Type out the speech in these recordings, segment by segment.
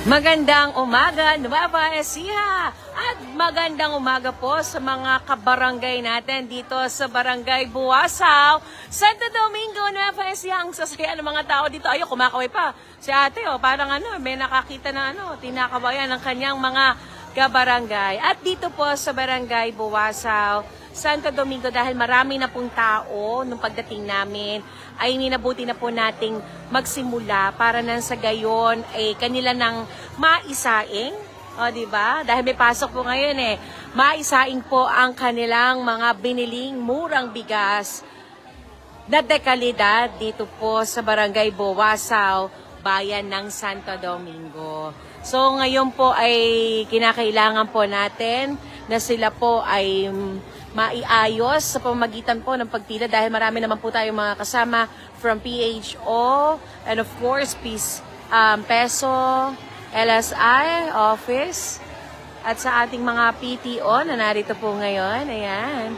Magandang umaga, Nueva Ecija! At magandang umaga po sa mga kabarangay natin dito sa Barangay Buwasaw, Santo Domingo, Nueva Ecija. Ang sasaya ng mga tao dito. Ayun, kumakaway pa. Si ate, parang may nakakita na tinakabayan ng kanyang mga kabarangay. At dito po sa Barangay Buwasaw, Santo Domingo, dahil marami na pong tao nung pagdating namin, ay minabuti na po nating magsimula para nang sa gayon ay kanila nang maisaing. O, diba? Dahil may pasok po ngayon maisaing po ang kanilang mga biniling murang bigas na dekalidad dito po sa Barangay Buwasaw, bayan ng Santo Domingo. So ngayon po ay kinakailangan po natin na sila po ay maiayos sa pamamagitan po ng pagpila dahil marami naman po tayong mga kasama from PHO and of course PESO, LSI office at sa ating mga PTO na narito po ngayon. Ayan.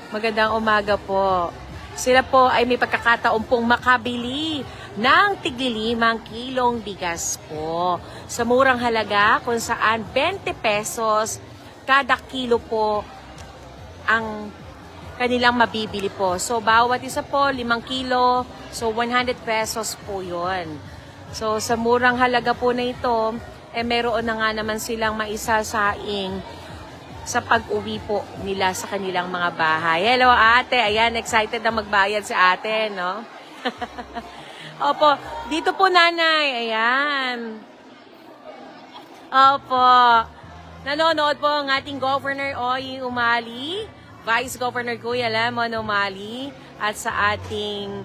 Magandang umaga po. Sila po ay may pagkakataon pong makabili ng tigli 5 kilong bigas po sa murang halaga kung saan 20 pesos kada kilo po ang kanilang mabibili po. So, bawat isa po, 5 kilo. So, 100 pesos po yun. So, sa murang halaga po na ito, meron na nga naman silang maisasaing sa pag-uwi po nila sa kanilang mga bahay. Hello, ate. Ayan, excited na magbayad si ate, no? Opo. Dito po, nanay. Ayan. Opo. Nanonood po ang ating Governor Oy Umali, Vice Governor Kuya Lemon Umali, at sa ating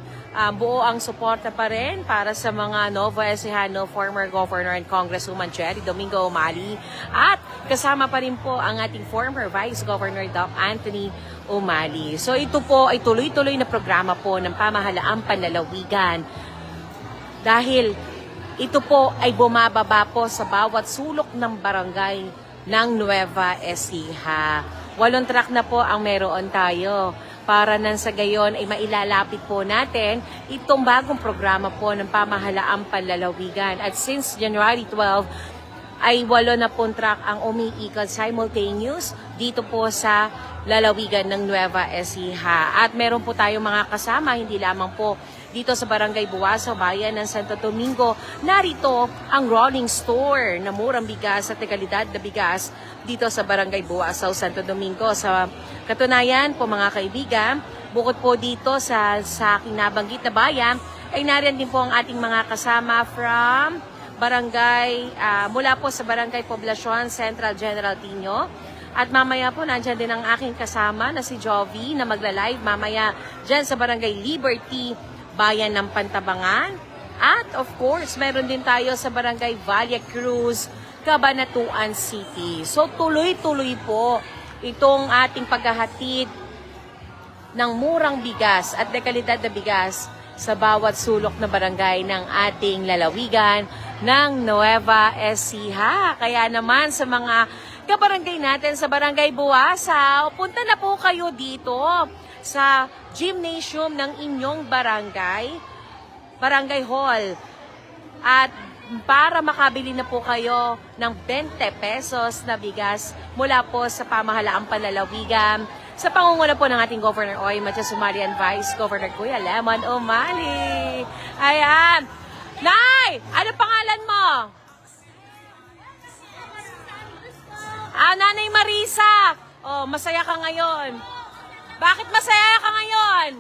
buo ang suporta pa rin para sa mga Nova Ecijano former Governor and Congresswoman Jerry Domingo Umali. At kasama pa rin po ang ating former Vice Governor Doc Anthony Umali. So ito po ay tuloy-tuloy na programa po ng pamahalaang panlalawigan. Dahil ito po ay bumababa po sa bawat sulok ng barangay ng Nueva Ecija. 8 truck na po ang meron tayo para nang sa gayon ay mailalapit po natin itong bagong programa po ng pamahalaang panlalawigan. At since January 12 ay 8 na po truck ang umiikot simultaneous dito po sa lalawigan ng Nueva Ecija. At meron po tayong mga kasama, hindi lamang po dito sa Barangay Buwasaw, bayan ng Santo Domingo. Narito ang Rolling Store na murang bigas at dekalidad na bigas dito sa Barangay Buwasaw, Santo Domingo. Sa katunayan po mga kaibigan, bukod po dito sa aking nabanggit na bayan, ay nariyan din po ang ating mga kasama from Barangay, mula po sa Barangay Poblacion Central General Tino. At mamaya po, nandyan din ang aking kasama na si Jovi na magla-live mamaya dyan sa Barangay Liberty, bayan ng Pantabangan. At of course, meron din tayo sa Barangay Valle Cruz, Cabanatuan City. So tuloy-tuloy po itong ating paghahatid ng murang bigas at dekalidad na bigas sa bawat sulok na barangay ng ating lalawigan ng Nueva Ecija. Kaya naman sa mga kabarangay natin sa Barangay Buwasaw, punta na po kayo dito sa gymnasium ng inyong barangay hall. At para makabili na po kayo ng 20 pesos na bigas mula po sa pamahalaang panlalawigan sa pangunguna po ng ating Governor Oy Matias Umali and Vice Governor Kuya Lemon Umali. Ayan. Nay! Ano pangalan mo? Nanay Marisa. Masaya ka ngayon. Bakit masaya ka ngayon?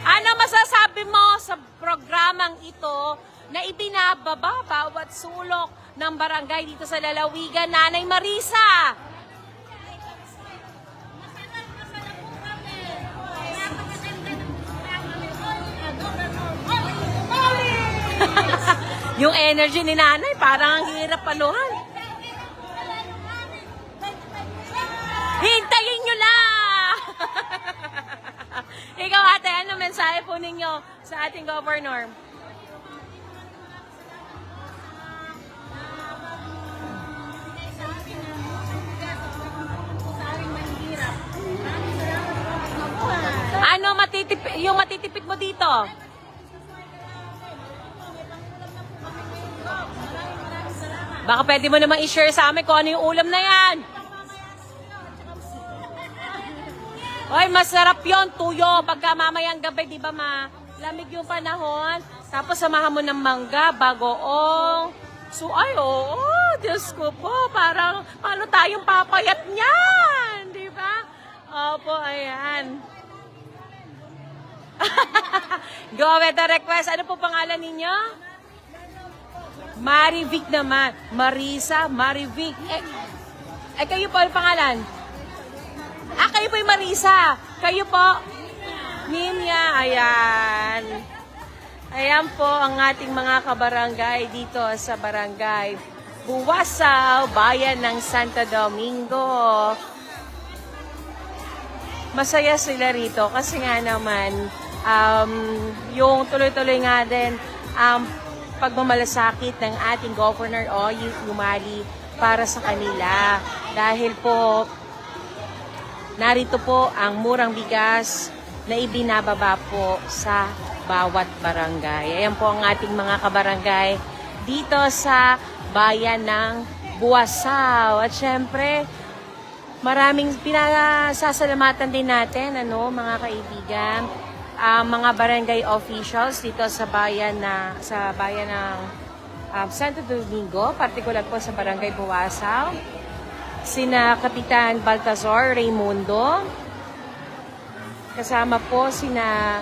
Ano masasabi mo sa programang ito na ibinababa bawat sulok ng barangay dito sa lalawigan, Nanay Marisa? Yung energy ni Nanay, parang ang hirap paluhan. Hintayin nyo lang! Ikaw ate, ano mensahe po ninyo sa ating governor? Ano yung matitipid mo dito? Baka pwede mo namang i-share sa amin kung ano yung ulam na yan. Oy, masarap yon tuyo. Pagka mamayang gabi, di ba malamig yung panahon. Tapos samahan mo ng mangga, bagoong. So, ay, oo, Diyos ko po. Parang, paano tayong papayat niyan? Di ba? Opo, ayan. Go with the request. Ano po pangalan ninyo? Marivic naman. Marisa, Marivic. Kayo po yung pangalan? Kayo po yung Marisa. Kayo po? Ninya. Ayan. Ayan po ang ating mga kabarangay dito sa barangay Buwasaw, bayan ng Santo Domingo. Masaya sila rito kasi nga naman yung tuloy-tuloy nga din pagmamalasakit ng ating Governor Oying Umali para sa kanila. Dahil po narito po ang murang bigas na ibinababa po sa bawat barangay. Ayan po ang ating mga kabarangay dito sa bayan ng Buwasaw. At syempre, maraming pinasasalamatan din natin, mga kaibigan, mga barangay officials dito sa bayan ng Santo Domingo, partikular po sa barangay Buwasaw. Sina Kapitan Baltazar Raimundo, kasama po sina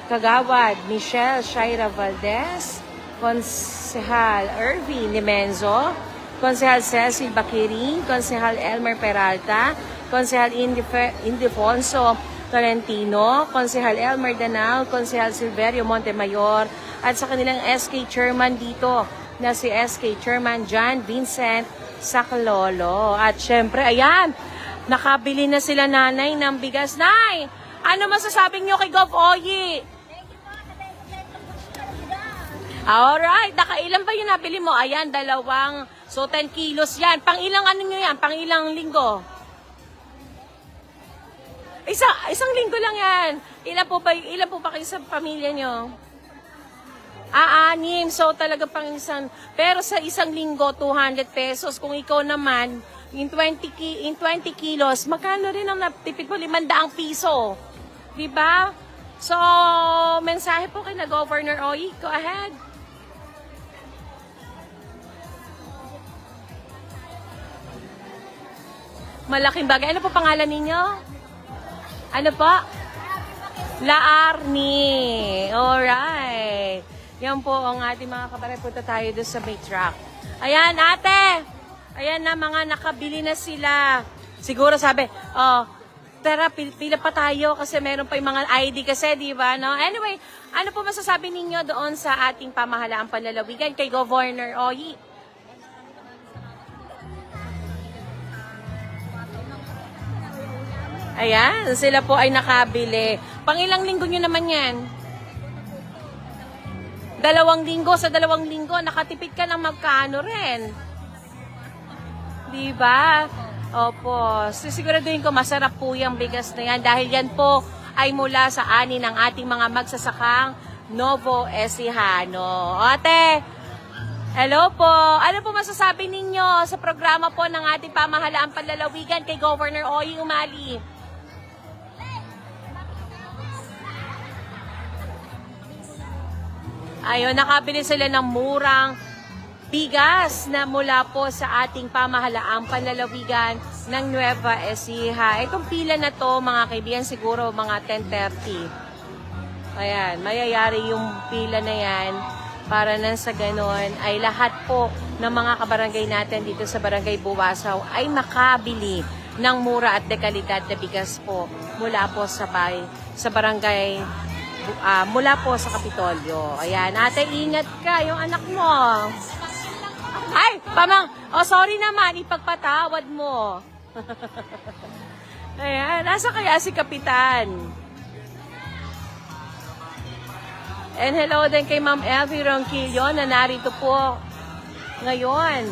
Kagawad Michelle Shaira Valdez, Konsehal Irvin Limenzo, Konsehal Cecil Baquirin, Konsehal Elmer Peralta, Konsehal Ildefonso Tolentino, Konsehal Elmer Danal, Konsehal Silverio Montemayor, at sa kanilang SK Chairman dito na si SK Chairman John Vincent Saclolo. At syempre, ayan, nakabili na sila nanay ng bigas. Nay, ano masasabing nyo kay Gov. Oyi? Alright, nakailan ba yung nabili mo? Ayan, 2. So, 10 kilos yan. Pang ilang ano nyo yan? Pang ilang linggo? Isang linggo lang yan. Ilan po ba kayo sa pamilya nyo? 6. So, talaga pang isang. Pero sa isang linggo, 200 pesos. Kung ikaw naman, in 20 kilos, magkano rin ang natipid mo? 500 piso. Diba? So, mensahe po kay na Governor Oyi. Go ahead. Malaking bagay. Ano po pangalan ninyo? Ano po? Laarni. Alright. Yan po ang ating mga kabaray. Punta tayo doon sa may truck. Ayan, ate. Ayan na, mga nakabili na sila. Siguro sabi, tara, pila pa tayo kasi meron pa yung mga ID kasi, di ba? No? Anyway, ano po masasabi ninyo doon sa ating pamahalaang panlalawigan kay Governor Oyi? Ayan, sila po ay nakabili. Pangilang linggo nyo naman yan? 2 linggo. Sa 2 linggo, nakatipid ka ng magkano rin. Diba? Opo. Sisiguraduhin ko masarap po yung bigas na yan. Dahil yan po ay mula sa ani ng ating mga magsasakang Novo Ecijano. Ate, hello po. Ano po masasabi ninyo sa programa po ng ating pamahalaang panlalawigan kay Governor Oying Umali? Ayun, nakabili sila ng murang bigas na mula po sa ating pamahalaang panlalawigan ng Nueva Ecija. Itong pila na to, mga kaibigan, siguro mga 10:30. Ayan, mayayari yung pila na yan para nang sa ganon ay lahat po ng mga kabarangay natin dito sa Barangay Buwasaw ay makabili ng mura at dekalidad na bigas po mula po sa barangay mula po sa Kapitolyo. Ayan, ate, ingat ka, yung anak mo. Ay, sorry naman, ipagpatawad mo. Ayan, nasa kaya si Kapitan? And hello din kay Ma'am Elvie Ronquillo na narito po ngayon.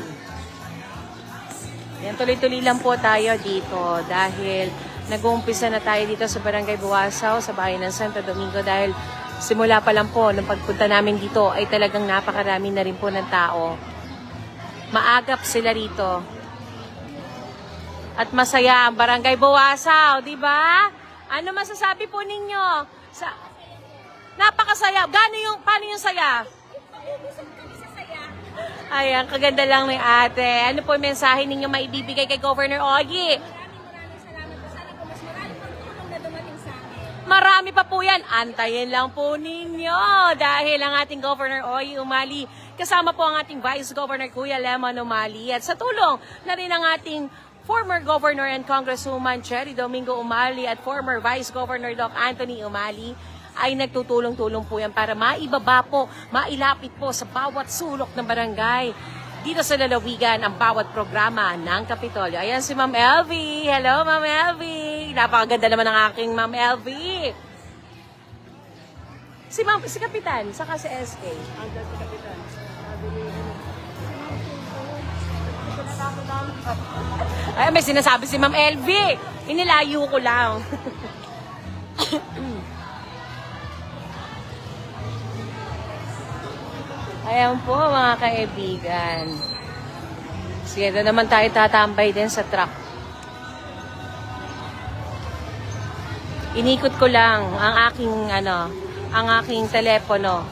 Yan, tuloy-tuloy lang po tayo dito dahil nag-uumpisa na tayo dito sa Barangay Buwasaw, sa bayan ng Santo Domingo dahil simula pa lang po, nung pagpunta namin dito ay talagang napakarami na rin po ng tao. Maagap sila rito. At masaya ang Barangay Buwasaw, di ba? Ano masasabi po ninyo? Napakasaya. Paano yung saya? Ayan, kaganda lang ni ate. Ano po yung mensahe ninyo maibibigay kay Governor Ogie? Marami pa po yan. Antayin lang po ninyo. Dahil ang ating Governor Ogie Umali, kasama po ang ating Vice Governor Kuya Lemon Umali. At sa tulong na rin ang ating former Governor and Congresswoman Cherry Domingo Umali at former Vice Governor Doc Anthony Umali, ay nagtutulong-tulong po yan para maibaba po, mailapit po sa bawat sulok ng barangay. Dito sa lalawigan ang bawat programa ng Kapitolyo. Ayan si Ma'am Elvie. Hello, Ma'am Elvie. Napakaganda naman ng aking Ma'am Elvie. Si Kapitan, saka si SK. Andyan si Kapitan. Ay, may sinasabi si Ma'am Elvie. Inilayo ko lang. Ayan po mga kaibigan. Sige, doon naman tayo tatambay din sa truck. Inikot ko lang ang aking telepono.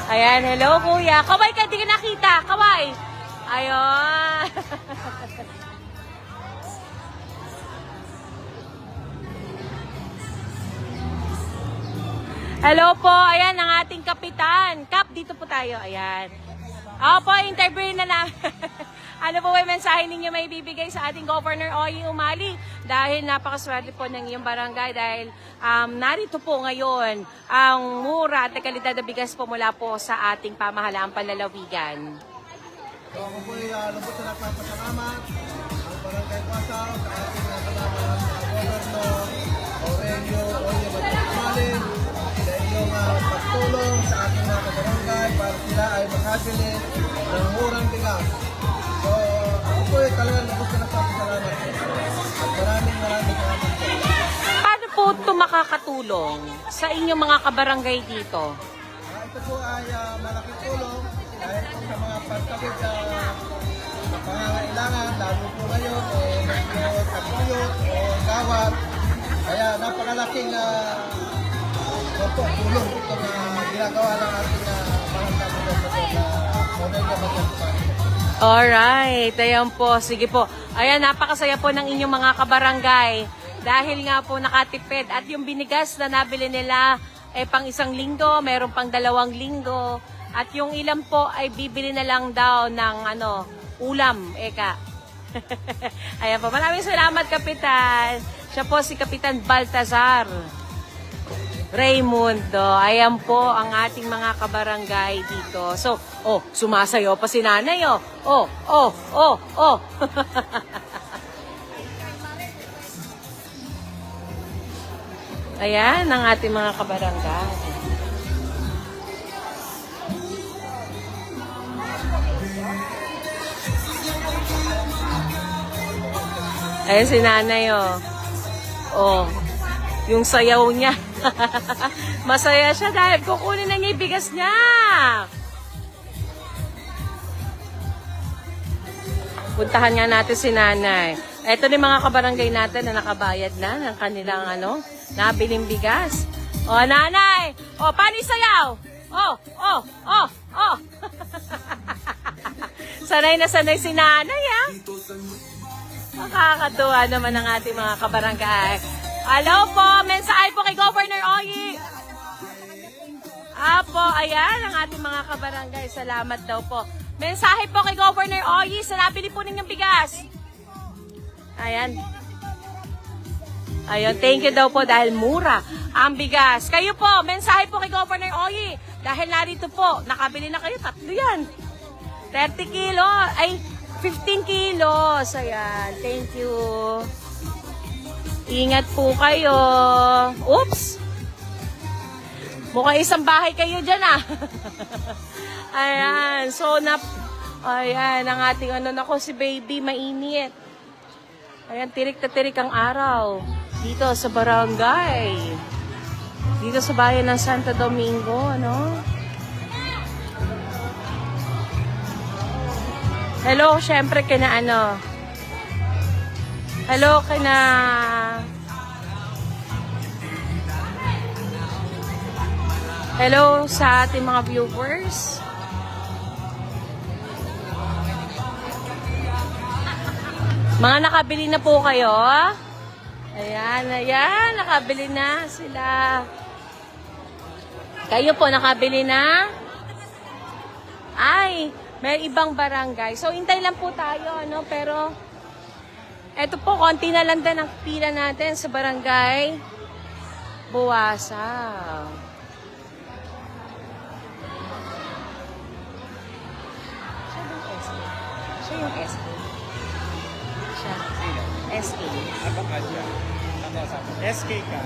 Ayan, hello kuya. Kaway ka, di ka nakita. Kaway. Ayun. Hello po, ayan ang ating kapitan. Kap, dito po tayo, ayan. Opo, interview na namin. Ano po may mensahe ninyo may bibigay sa ating Governor Ogie Umali? Dahil napakaswerte po ng iyong barangay dahil narito po ngayon ang mura at kalidad na bigas po mula po sa ating pamahalaang panlalawigan. So ako po ay lubos na nagpapasalamat ang Barangay Buwasaw sa ating kasama Governor Aurelio Ogie Umali sa inyong pagtulong sa ating mga kabarangay para sila ay makabili ng murang bigas. So ako po ay talagang lubos na nagpapasalamat at maraming salamat po. Paano po ito makakatulong sa inyong mga kabarangay dito? Ito po ay malaking tulong dahil po sa mga pagtawid sa pangangailangan, lalo po ngayon, medyo taguyot o gawat. Kaya napakalaking tulong ito na ginagawa ng ating mga kabarangay na Modelia Magandang. Alright, ayan po, sige po. Ayan, napakasaya po ng inyong mga kabarangay dahil nga po nakatipid at yung binigas na nabili nila pang 1 linggo, meron pang 2 linggo at yung ilan po ay bibili na lang daw ng ulam, eka. Ayan po, maraming salamat Kapitan. Siya po si Kapitan Baltazar Raymundo. Ayan po ang ating mga kabarangay dito. So, sumasayo pa si nanay, oh. Ayan ang ating mga kabarangay. Ayan si nanay, oh. Yung sayaw niya. Masaya siya dahil kukunin na niya yung bigas niya. Puntahan nga natin si nanay. Ito din mga kabarangay natin na nakabayad na ng kanilang nabiling bigas. O nanay, paano yung sayaw? Oh. Sanay na sanay si nanay, ha? Nakakatuwa naman ang ating mga kabarangay. Hello po, mensahe po kay Governor Ogie. Apo, ayan ang ating mga kabarangay. Salamat daw po. Mensahe po kay Governor Ogie sa nabili po ninyong bigas. Ayan. Ayun, thank you daw po dahil mura ang bigas. Kayo po, mensahe po kay Governor Ogie. Dahil narito po, nakabili na kayo, 3 yan. 30 kilo, ay 15 kilos. Ayan, thank you. Ingat po kayo. Oops! Mukhang isang bahay kayo dyan, Ayan, so ayan, ang ating si baby, mainit. Ayan, tirik na tirik ang araw. Dito sa barangay. Dito sa bayan ng Santo Domingo, Hello, syempre kina ano. Hello, kina... Hello sa ating mga viewers. Mga nakabili na po kayo. Ayan, ayan. Nakabili na sila. Kayo po, nakabili na? Ay, may ibang barangay. So, hintay lang po tayo, ano? Pero, eto po, konti na lang din ang pila natin sa barangay Buwasa. Siya yung SK. Siya. SK. Baka siya. SK ka?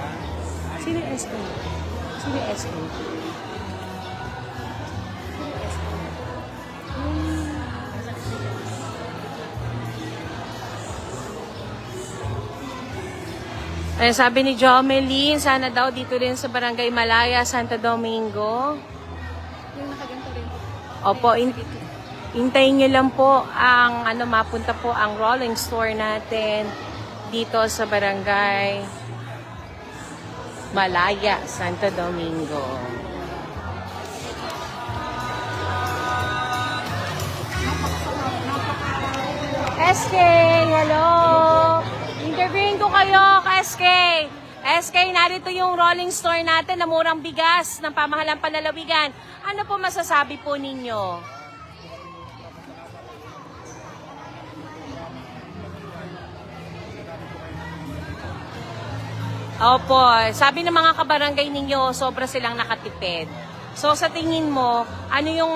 Sino yung SK? Sino yung SK? Ay, sabi ni Jomelyn, sana daw dito rin sa Barangay Malaya, Santo Domingo. Yung nakaganto rin. Opo, hintayin nyo lang po ang mapunta po ang rolling store natin dito sa Barangay Malaya, Santo Domingo. SK, hello! Interviewin ko kayo, SK. SK, narito yung rolling store natin na murang bigas ng pamahalang panlalawigan. Ano po masasabi po ninyo? Opo, sabi ng mga kabarangay ninyo, sobra silang nakatipid. So sa tingin mo, ano yung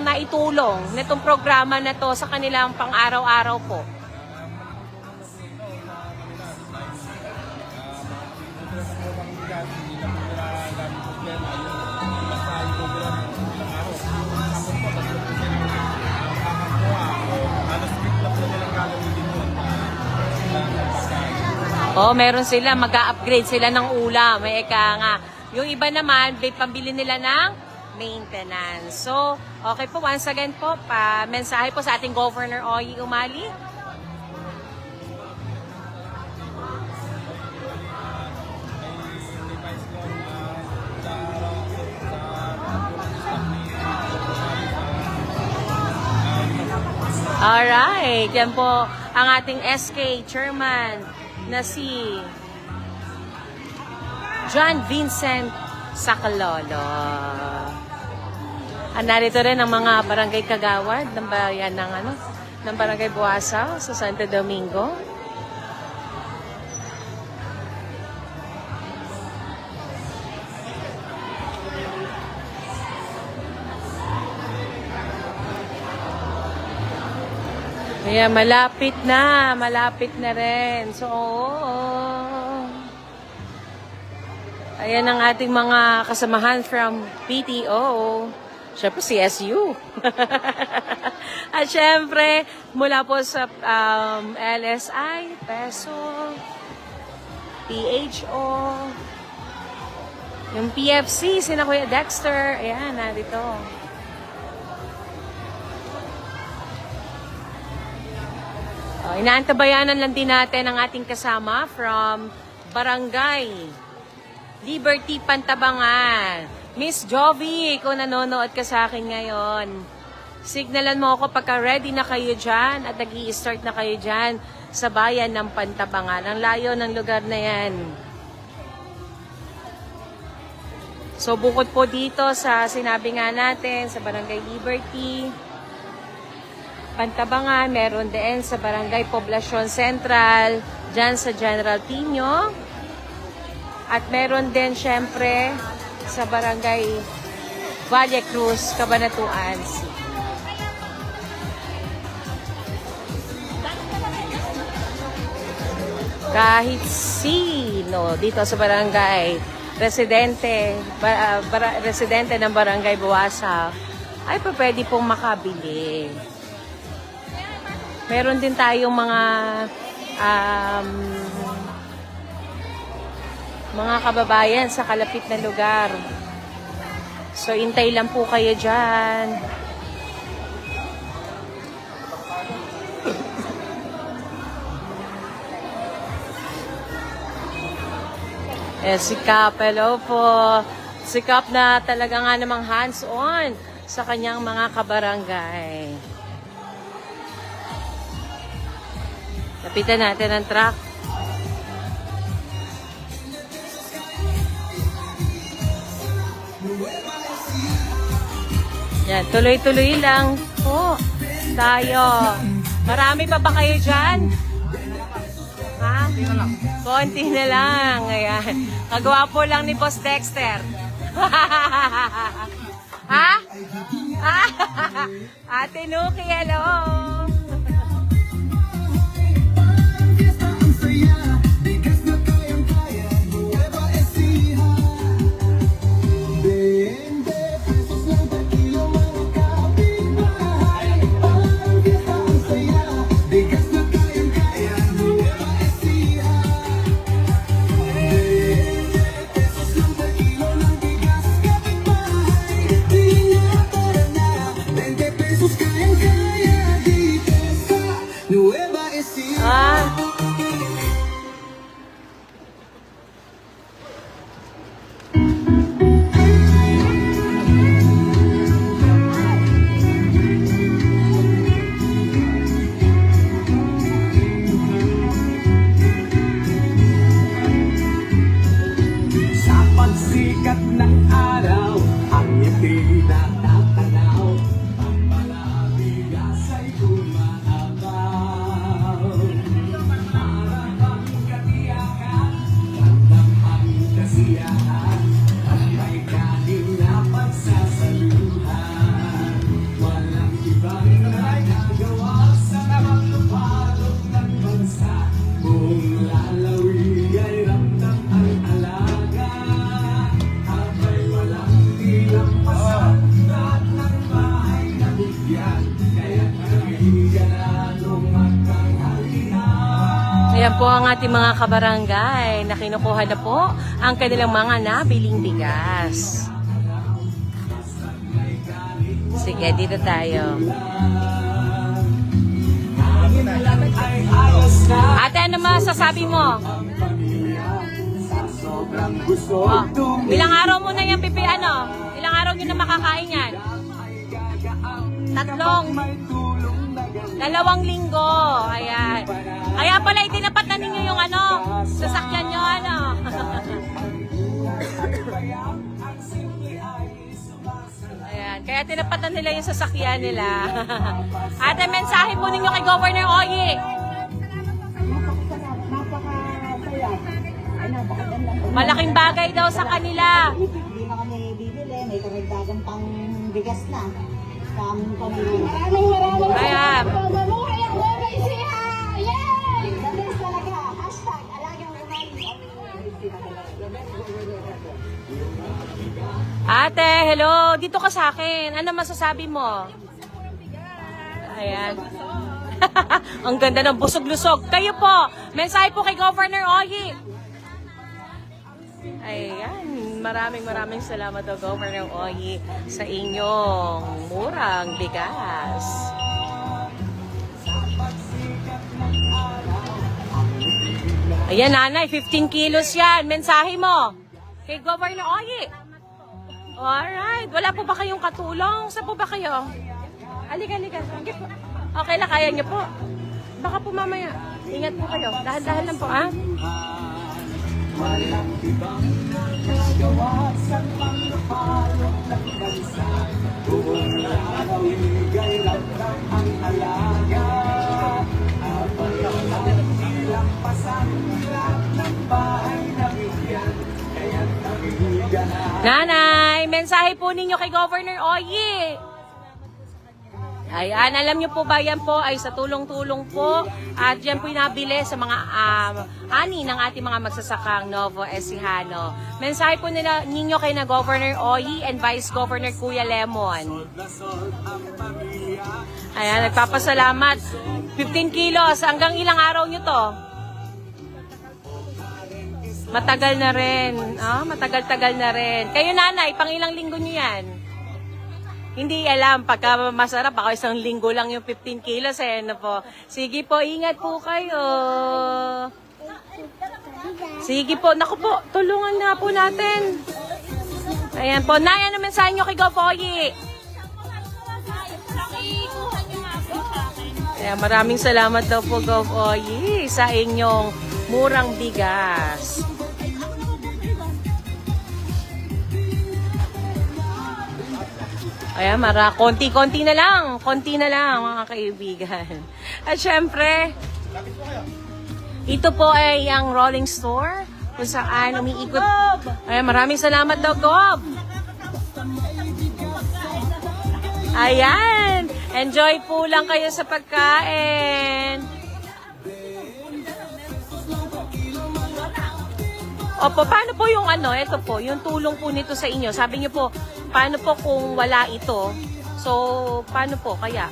naitulong nitong programa na to sa kanilang pang-araw-araw po? Oh, meron sila, mag-upgrade sila ng ulam. May eka nga. Yung iba naman, pambili nila ng maintenance. So, okay po, once again po, mensahe po sa ating Governor Oyi Umali. Alright, yan po ang ating SK Chairman na si John Vincent Sacalolo. Narito rin ang mga barangay kagawad ng bayan ng barangay Buwasa sa Santo Domingo. Kaya malapit na rin. So, ayan ang ating mga kasamahan from PTO. Siyempre, CSU. At siyempre, mula po sa LSI, PESO, PHO, yung PFC, sina Kuya Dexter, ayan, narito. Inaantabayanan lang din natin ang ating kasama from Barangay Liberty, Pantabangan. Miss Jovi, kung nanonood ka sa akin ngayon, signalan mo ako pagka ready na kayo dyan at nag-i-start na kayo dyan sa bayan ng Pantabangan. Ang layo ng lugar na yan. So, bukod po dito sa sinabi nga natin sa Barangay Liberty, Pantabangan, meron din sa Barangay Poblacion Central, dyan sa General Pino. At meron din syempre sa Barangay Valle Cruz, Cabanatuan City. Kahit sino dito sa barangay, residente ng Barangay Buwasa, ay pwede pong makabili. Meron din tayong mga kababayan sa kalapit na lugar. So, intay lang po kayo dyan. Si Kap, hello po. Si Kap na talaga nga namang hands-on sa kanyang mga kabarangay. Lapitan natin ang truck. Yan, tuloy-tuloy lang po tayo. Marami pa ba kayo dyan? Ha? Konti na lang. Ayan. Kagwapo lang ni Boss Dexter. Ha? Ate Nuki, hello. Ah. Sa pagsikat ng araw, ang ngiti na tatanaw, ang palabigas ay umaabaw. Para bang katiyakan, ramdam ang kasiyahan, at may kanin na pagsasaluhan. Walang ibang nagagawa sa nakalupalot ng bansa, kung lalawi ay ramdam ang alaga. Abay walang ilang pasan, lahat ng bahay na bigyan, kaya't nabigyan na lumakanghalian. Ayan po ang ating mga kabarangay na kinukuha na po ang kanilang mga nabiling bigas. Sige, dito tayo. Ate, ano masasabi mo? Oh, ilang araw mo na yan, Pipi, ano? Ilang araw nyo na makakain yan? 2 linggo. Ayan. Kaya pala itinapat na ninyo yung ano, sasakyan nyo, ano? Ayan. Kaya tinapat na nila yung sasakyan nila. Ate, mensahe po ninyo kay Governor Oyi. Malaking bagay daw sa kanila. Hindi na kami bibili, may karagdagan pang bigas na sa aming pamilya. Maraming Ayan. mabuhay ang Nueva Ecija! Yay! The best talaga. Hashtag alagang umali. Ate, hello. Dito ka sa akin. Ano masasabi mo? Ayan. Ang ganda ng busog-lusog. Kayo po, mensahe po kay Governor Oyi. Ayan, maraming salamat o Governor Oyi sa inyong murang bigas. Ayan, nanay, 15 kilos yan. Mensahe mo kay Governor Oyi. Alright, wala po ba kayong katulong? Saan po ba kayo? Halika. Sige po. Okay lang, kaya niyo po. Baka po mamaya. Ingat po kayo. Dahan-dahan lang po, ha? Walang ibang nagagawa sa pangpalot ng bansa, kung lalawig ay ramdam ang alaga. Abay walang ilang pasan, lahat ng bahay na bigyan, kaya't nabigyan na. Nanay, mensahe po ninyo kay Governor Oyi. Ayan, alam niyo po ba yan po ay sa tulong-tulong po at yan po nabili sa mga ani ng ating mga magsasakang Novo Ecijano. Mensahe po nila ninyo kay na Governor Oyi and Vice Governor Kuya Lemon. Ayan, nagpapasalamat. 15 kilos, hanggang ilang araw nyo to? Matagal na rin. Matagal-tagal na rin. Kayo nanay, pang ilang linggo nyo yan? Hindi alam, pagka masarap, ako 1 linggo lang yung 15 kilos, ano po. Sige po, ingat po kayo. Sige po. Naku po, tulungan na po natin. Ayan po. Naya naman sa inyo kay Gofoyi. Ayan, maraming salamat daw po, Gofoyi, sa inyong murang bigas. Ayan, konti-konti na lang. Konti na lang, mga kaibigan. At syempre, ito po ay ang rolling store kung saan umiikot. Ayan, maraming salamat daw, Gob. Ayan, enjoy po lang kayo sa pagkain. Opo, paano po yung ito po, yung tulong po nito sa inyo? Sabi niyo po, paano po kung wala ito? So, paano po kaya?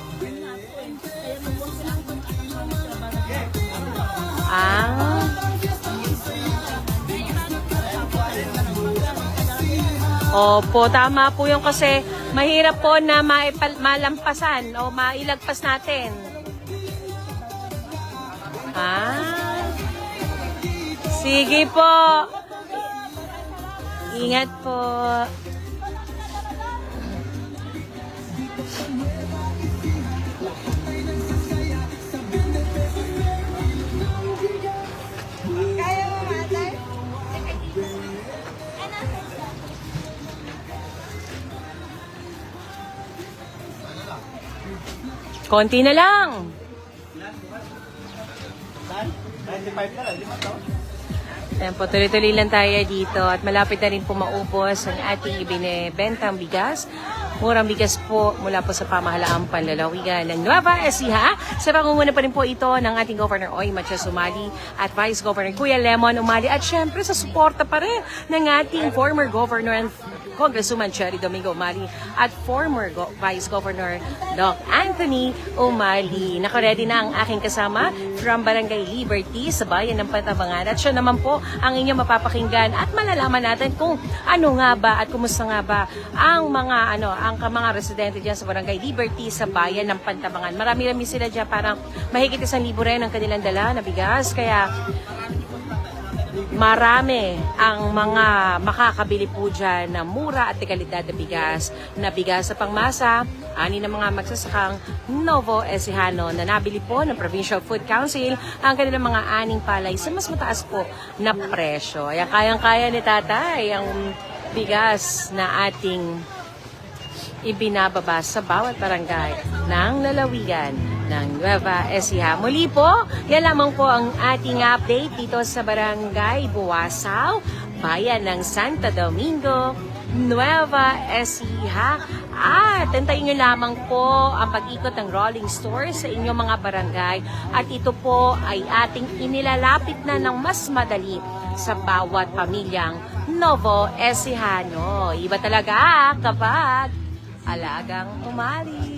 Opo, tama po yung kasi mahirap po na malampasan o mailagpas natin. Sige po. Ingat po. Konti na lang. 95 na lang, 5 taon. Ayan po, tuloy-tuloy lang tayo dito at malapit na rin po maubos ang ating ibinebentang bigas. Murang bigas po mula po sa pamahalaang panlalawigan ng Nueva Ecija. Sa pangunguna pa rin po ito ng ating Governor Oy Matias Umali at Vice Governor Kuya Lemon Umali at syempre sa suporta pa rin ng ating former Governor and Congresswoman Cherry Domingo Umali at former Vice Governor Doc Anthony Umali. Nakaredy na ang aking kasama from Barangay Liberty sa bayan ng Pantabangan. At siya naman po ang inyong mapapakinggan at malalaman natin kung ano nga ba at kumusta nga ba ang mga residente dyan sa Barangay Liberty sa bayan ng Pantabangan. Marami-rami sila dyan, parang mahigit 1,000 rin ang kanilang dala na bigas. Kaya marami ang mga makakabili po dyan na mura at dekalidad na bigas sa pangmasa. Ani ng mga magsasakang Novo Ecijano na nabili po ng Provincial Food Council ang kanilang mga aning palay sa mas mataas po na presyo. Ayan, kayang-kaya ni Tatay ang bigas na ating ibinababa sa bawat barangay ng lalawigan ng Nueva Ecija. Muli po, yan lamang po ang ating update dito sa Barangay Buwasaw, bayan ng Santo Domingo, Nueva Ecija. At antayin nyo lamang po ang pag-ikot ng rolling store sa inyong mga barangay. At ito po ay ating inilalapit na ng mas madali sa bawat pamilyang Novo Ecijano. Iba talaga kapag alagang umali.